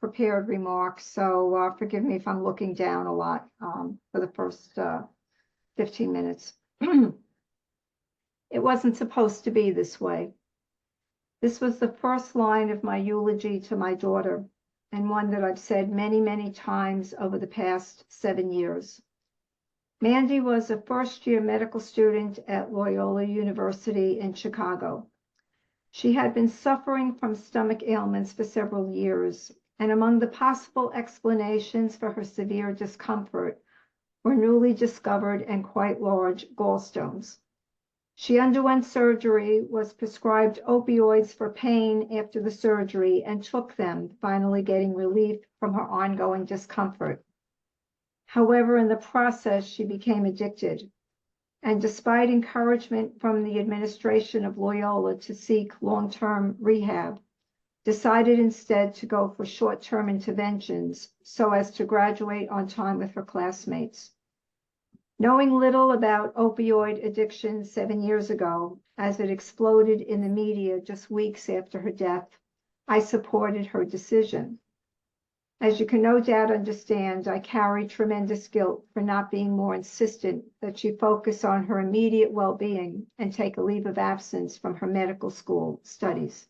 prepared remarks, so forgive me if I'm looking down a lot for the first 15 minutes. It wasn't supposed to be this way. This was the first line of my eulogy to my daughter, and one that I've said many, many times over the past 7 years. Mandy was a first-year medical student at Loyola University in Chicago. She had been suffering from stomach ailments for several years, and among the possible explanations for her severe discomfort were newly discovered and quite large gallstones. She underwent surgery, was prescribed opioids for pain after the surgery, and took them, finally getting relief from her ongoing discomfort. However, in the process, she became addicted, and despite encouragement from the administration of Loyola to seek long-term rehab, decided instead to go for short-term interventions so as to graduate on time with her classmates. Knowing little about opioid addiction 7 years ago, as it exploded in the media just weeks after her death, I supported her decision. As you can no doubt understand, I carry tremendous guilt for not being more insistent that she focus on her immediate well-being and take a leave of absence from her medical school studies.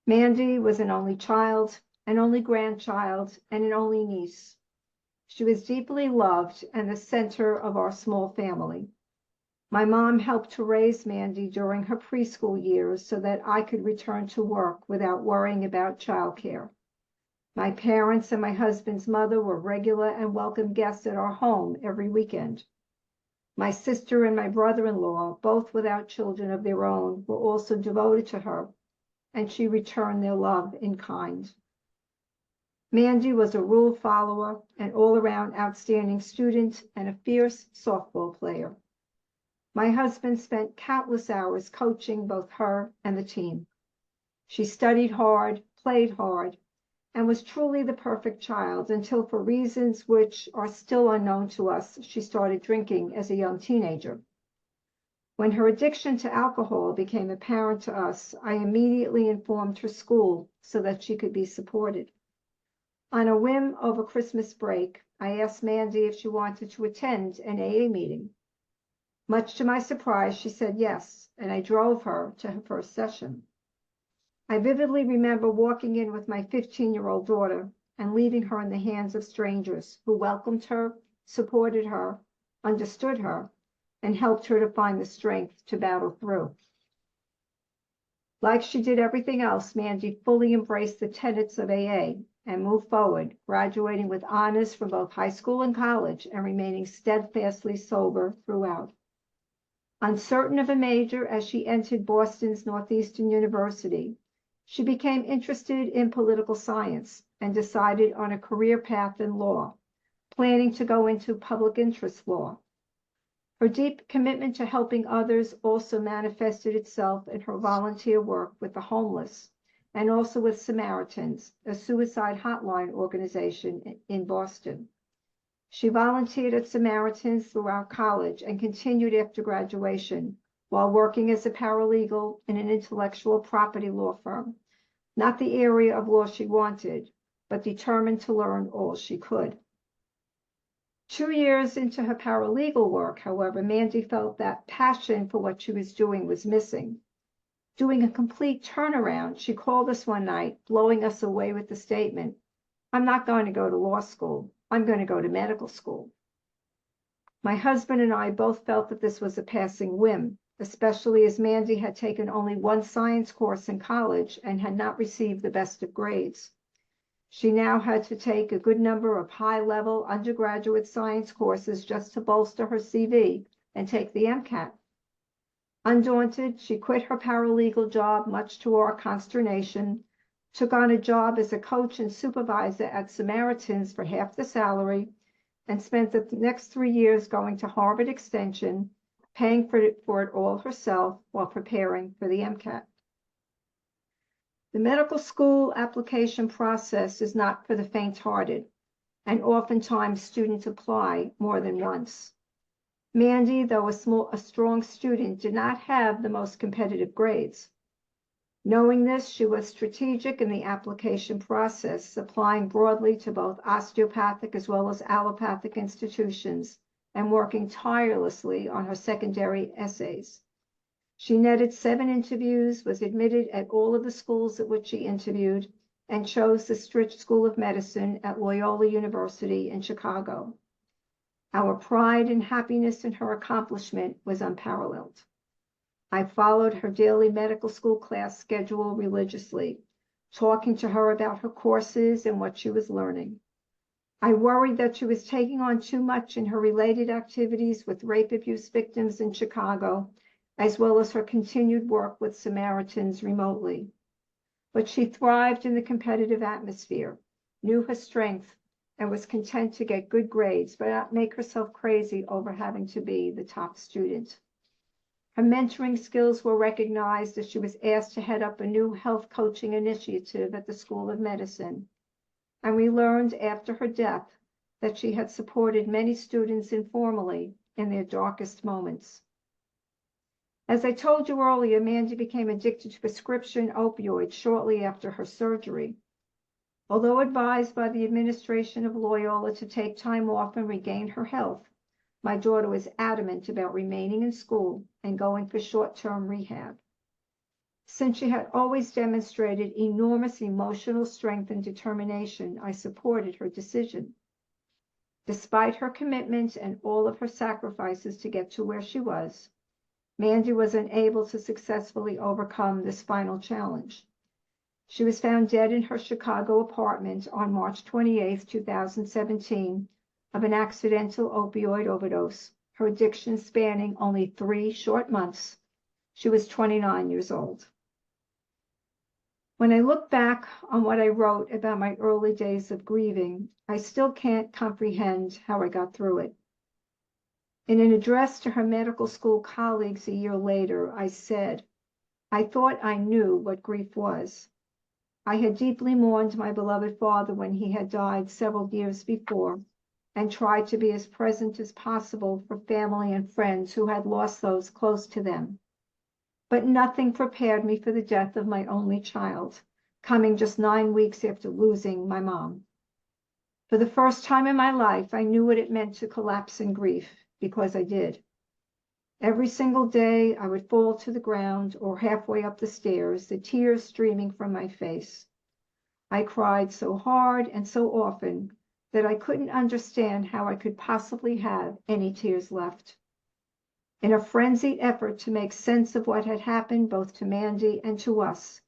Mandy was an only child, an only grandchild, and an only niece. She was deeply loved and the center of our small family. My mom helped to raise Mandy during her preschool years so that I could return to work without worrying about childcare. My parents and my husband's mother were regular and welcome guests at our home every weekend. My sister and my brother-in-law, both without children of their own, were also devoted to her, and she returned their love in kind. Mandy was a rule follower, an all-around outstanding student, and a fierce softball player. My husband spent countless hours coaching both her and the team. She studied hard, played hard, and was truly the perfect child until, for reasons which are still unknown to us, she started drinking as a young teenager. When her addiction to alcohol became apparent to us, I immediately informed her school so that she could be supported. On a whim over Christmas break, I asked Mandy if she wanted to attend an AA meeting. Much to my surprise, she said yes, and I drove her to her first session. I vividly remember walking in with my 15-year-old daughter and leaving her in the hands of strangers who welcomed her, supported her, understood her, and helped her to find the strength to battle through. Like she did everything else, Mandy fully embraced the tenets of AA and moved forward, graduating with honors from both high school and college and remaining steadfastly sober throughout. Uncertain of a major as she entered Boston's Northeastern University, she became interested in political science and decided on a career path in law, planning to go into public interest law. Her deep commitment to helping others also manifested itself in her volunteer work with the homeless and also with Samaritans, a suicide hotline organization in Boston. She volunteered at Samaritans throughout college and continued after graduation while working as a paralegal in an intellectual property law firm, not the area of law she wanted, but determined to learn all she could. 2 years into her paralegal work, however, Mandy felt that passion for what she was doing was missing. Doing a complete turnaround, she called us one night, blowing us away with the statement, "I'm not going to go to law school. I'm going to go to medical school." My husband and I both felt that this was a passing whim, especially as Mandy had taken only one science course in college and had not received the best of grades. She now had to take a good number of high-level undergraduate science courses just to bolster her CV and take the MCAT. Undaunted, she quit her paralegal job, much to our consternation, took on a job as a coach and supervisor at Samaritans for half the salary, and spent the next 3 years going to Harvard Extension, paying for it all herself while preparing for the MCAT. The medical school application process is not for the faint-hearted, and oftentimes students apply more than once. Mandy, though a strong student, did not have the most competitive grades. Knowing this, she was strategic in the application process, applying broadly to both osteopathic as well as allopathic institutions, and working tirelessly on her secondary essays. She netted 7 interviews, was admitted at all of the schools at which she interviewed, and chose the Stritch School of Medicine at Loyola University in Chicago. Our pride and happiness in her accomplishment was unparalleled. I followed her daily medical school class schedule religiously, talking to her about her courses and what she was learning. I worried that she was taking on too much in her related activities with rape abuse victims in Chicago, as well as her continued work with Samaritans remotely. But she thrived in the competitive atmosphere, knew her strength, and was content to get good grades, but not make herself crazy over having to be the top student. Her mentoring skills were recognized as she was asked to head up a new health coaching initiative at the School of Medicine. And we learned after her death that she had supported many students informally in their darkest moments. As I told you earlier, Mandy became addicted to prescription opioids shortly after her surgery. Although advised by the administration of Loyola to take time off and regain her health, my daughter was adamant about remaining in school and going for short-term rehab. Since she had always demonstrated enormous emotional strength and determination, I supported her decision. Despite her commitment and all of her sacrifices to get to where she was, Mandy was unable to successfully overcome this final challenge. She was found dead in her Chicago apartment on March 28, 2017, of an accidental opioid overdose, her addiction spanning only 3 short months. She was 29 years old. When I look back on what I wrote about my early days of grieving, I still can't comprehend how I got through it. In an address to her medical school colleagues a year later, I said, "I thought I knew what grief was. I had deeply mourned my beloved father when he had died several years before, and tried to be as present as possible for family and friends who had lost those close to them. But nothing prepared me for the death of my only child, coming just 9 weeks after losing my mom. For the first time in my life, I knew what it meant to collapse in grief, because I did. Every single day, I would fall to the ground or halfway up the stairs, the tears streaming from my face. I cried so hard and so often that I couldn't understand how I could possibly have any tears left. In a frenzied effort to make sense of what had happened both to Mandy and to us,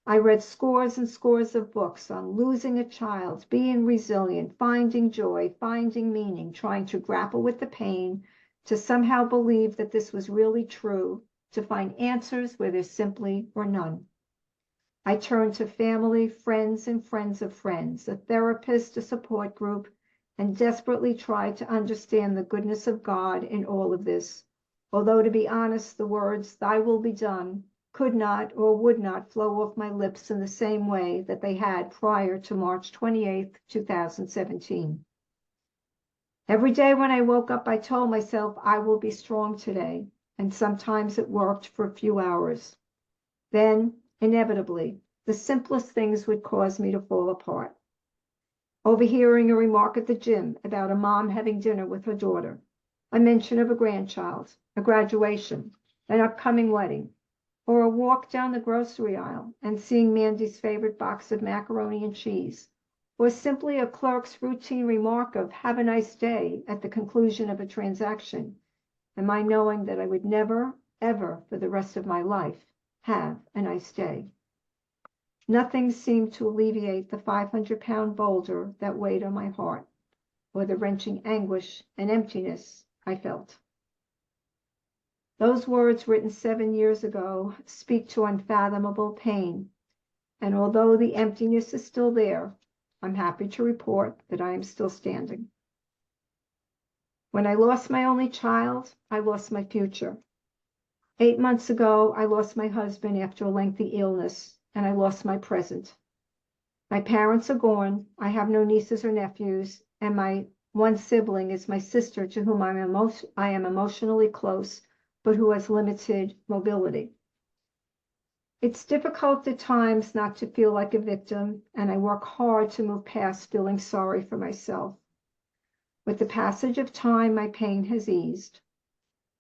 I read scores and scores of books on losing a child, being resilient, finding joy, finding meaning, trying to grapple with the pain, to somehow believe that this was really true, to find answers where there simply were none. I turned to family, friends, and friends of friends, a therapist, a support group, and desperately tried to understand the goodness of God in all of this. Although, to be honest, the words, "Thy will be done," could not or would not flow off my lips in the same way that they had prior to March 28, 2017. Every day when I woke up, I told myself I will be strong today, and sometimes it worked for a few hours. Then, inevitably, the simplest things would cause me to fall apart. Overhearing a remark at the gym about a mom having dinner with her daughter, a mention of a grandchild, a graduation, an upcoming wedding, or a walk down the grocery aisle and seeing Mandy's favorite box of macaroni and cheese, or simply a clerk's routine remark of "have a nice day" at the conclusion of a transaction, and my knowing that I would never, ever for the rest of my life have a nice day. Nothing seemed to alleviate the 500-pound boulder that weighed on my heart, or the wrenching anguish and emptiness I felt. Those words, written 7 years ago, speak to unfathomable pain, and although the emptiness is still there, I'm happy to report that I am still standing. When I lost my only child, I lost my future. 8 months ago, I lost my husband after a lengthy illness, and I lost my present. My parents are gone, I have no nieces or nephews, and my one sibling is my sister, to whom I am emotionally close, but who has limited mobility. It's difficult at times not to feel like a victim, and I work hard to move past feeling sorry for myself. With the passage of time, my pain has eased.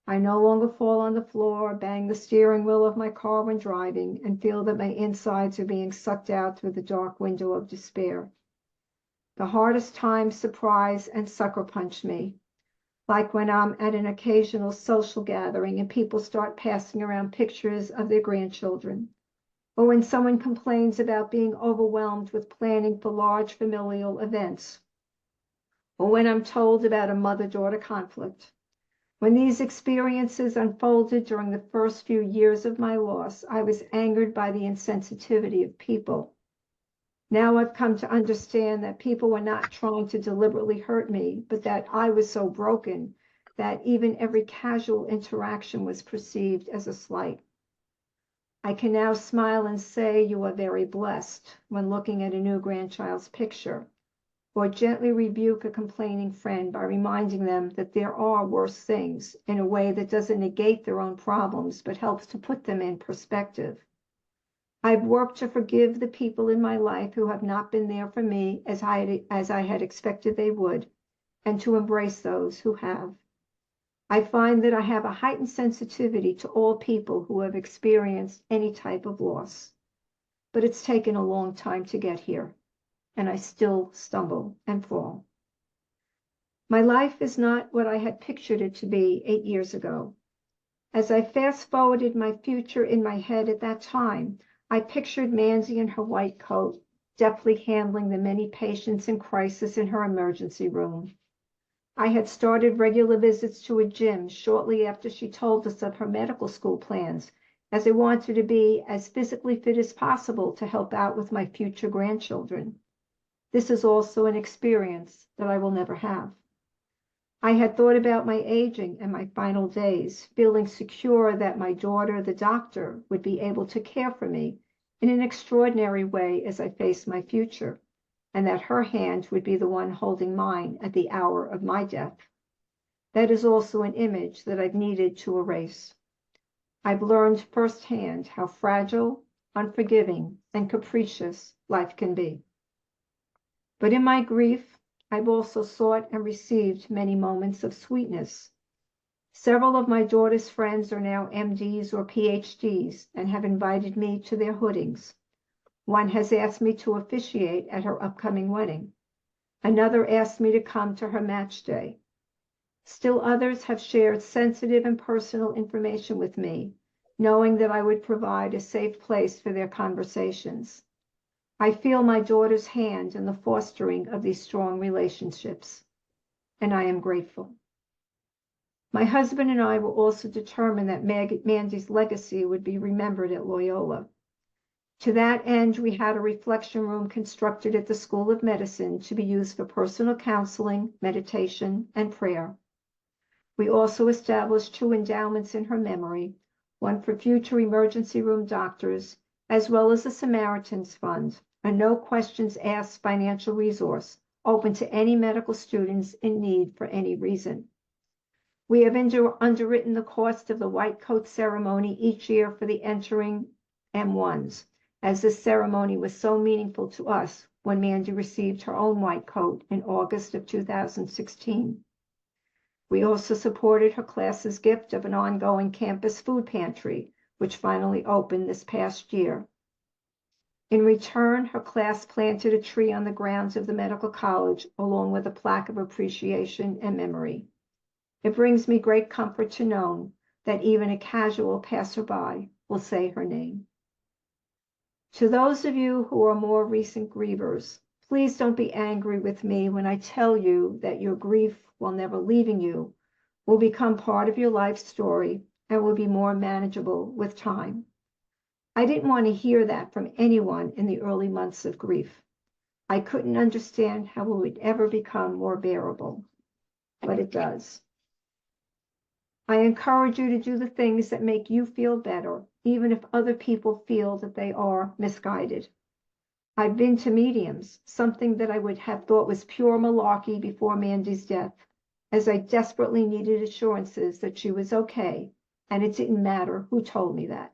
I no longer fall on the floor, bang the steering wheel of my car when driving, and feel that my insides are being sucked out through the dark window of despair. The hardest times surprise and sucker punch me, like when I'm at an occasional social gathering and people start passing around pictures of their grandchildren, or when someone complains about being overwhelmed with planning for large familial events, or when I'm told about a mother-daughter conflict. When these experiences unfolded during the first few years of my loss, I was angered by the insensitivity of people. Now I've come to understand that people were not trying to deliberately hurt me, but that I was so broken that even every casual interaction was perceived as a slight. I can now smile and say you are very blessed when looking at a new grandchild's picture, or gently rebuke a complaining friend by reminding them that there are worse things in a way that doesn't negate their own problems, but helps to put them in perspective. I've worked to forgive the people in my life who have not been there for me as I had expected they would, and to embrace those who have. I find that I have a heightened sensitivity to all people who have experienced any type of loss, but it's taken a long time to get here, and I still stumble and fall. My life is not what I had pictured it to be 8 years ago. As I fast forwarded my future in my head at that time, I pictured Mandy in her white coat, deftly handling the many patients in crisis in her emergency room. I had started regular visits to a gym shortly after she told us of her medical school plans, as I wanted to be as physically fit as possible to help out with my future grandchildren. This is also an experience that I will never have. I had thought about my aging and my final days, feeling secure that my daughter, the doctor, would be able to care for me in an extraordinary way as I faced my future, and that her hand would be the one holding mine at the hour of my death. That is also an image that I've needed to erase. I've learned firsthand how fragile, unforgiving, and capricious life can be. But in my grief, I've also sought and received many moments of sweetness. Several of my daughter's friends are now MDs or PhDs and have invited me to their hoodings. One has asked me to officiate at her upcoming wedding. Another asked me to come to her match day. Still others have shared sensitive and personal information with me, knowing that I would provide a safe place for their conversations. I feel my daughter's hand in the fostering of these strong relationships, and I am grateful. My husband and I were also determined that Mandy's legacy would be remembered at Loyola. To that end, we had a reflection room constructed at the School of Medicine to be used for personal counseling, meditation, and prayer. We also established 2 endowments in her memory, one for future emergency room doctors, as well as a Samaritan's Fund, a no questions asked financial resource open to any medical students in need for any reason. We have underwritten the cost of the white coat ceremony each year for the entering M1s, as this ceremony was so meaningful to us when Mandy received her own white coat in August of 2016. We also supported her class's gift of an ongoing campus food pantry, which finally opened this past year. In return, her class planted a tree on the grounds of the medical college, along with a plaque of appreciation and memory. It brings me great comfort to know that even a casual passerby will say her name. To those of you who are more recent grievers, please don't be angry with me when I tell you that your grief, while never leaving you, will become part of your life story and will be more manageable with time. I didn't want to hear that from anyone in the early months of grief. I couldn't understand how it would ever become more bearable, but it does. I encourage you to do the things that make you feel better, even if other people feel that they are misguided. I've been to mediums, something that I would have thought was pure malarkey before Mandy's death, as I desperately needed assurances that she was okay, and it didn't matter who told me that.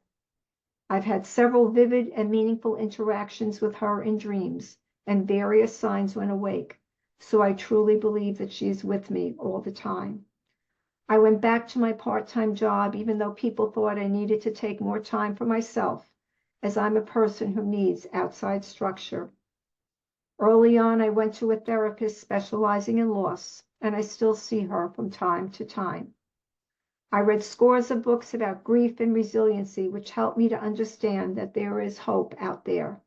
I've had several vivid and meaningful interactions with her in dreams and various signs when awake, so I truly believe that she is with me all the time. I went back to my part-time job even though people thought I needed to take more time for myself, as I'm a person who needs outside structure. Early on, I went to a therapist specializing in loss, and I still see her from time to time. I read scores of books about grief and resiliency, which helped me to understand that there is hope out there.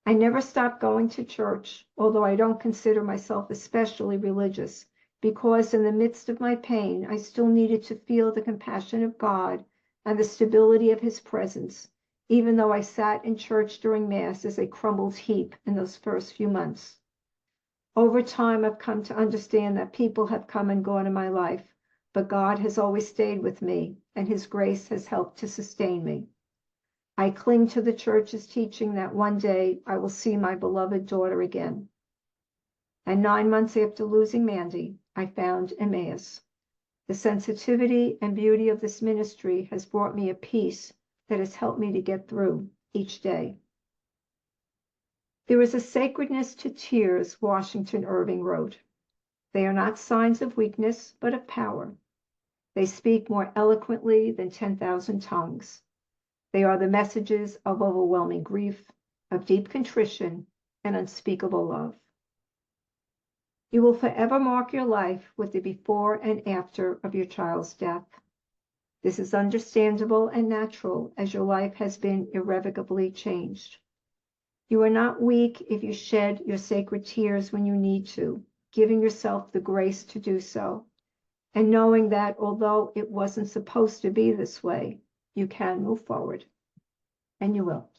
I never stopped going to church, although I don't consider myself especially religious, because in the midst of my pain, I still needed to feel the compassion of God and the stability of His presence, even though I sat in church during Mass as a crumpled heap in those first few months. Over time, I've come to understand that people have come and gone in my life, but God has always stayed with me, and His grace has helped to sustain me. I cling to the church's teaching that one day I will see my beloved daughter again. And 9 months after losing Mandy, I found Emmaus. The sensitivity and beauty of this ministry has brought me a peace that has helped me to get through each day. There is a sacredness to tears, Washington Irving wrote. They are not signs of weakness, but of power. They speak more eloquently than 10,000 tongues. They are the messages of overwhelming grief, of deep contrition, and unspeakable love. You will forever mark your life with the before and after of your child's death. This is understandable and natural, as your life has been irrevocably changed. You are not weak if you shed your sacred tears when you need to, giving yourself the grace to do so, and knowing that although it wasn't supposed to be this way, you can move forward, and you will.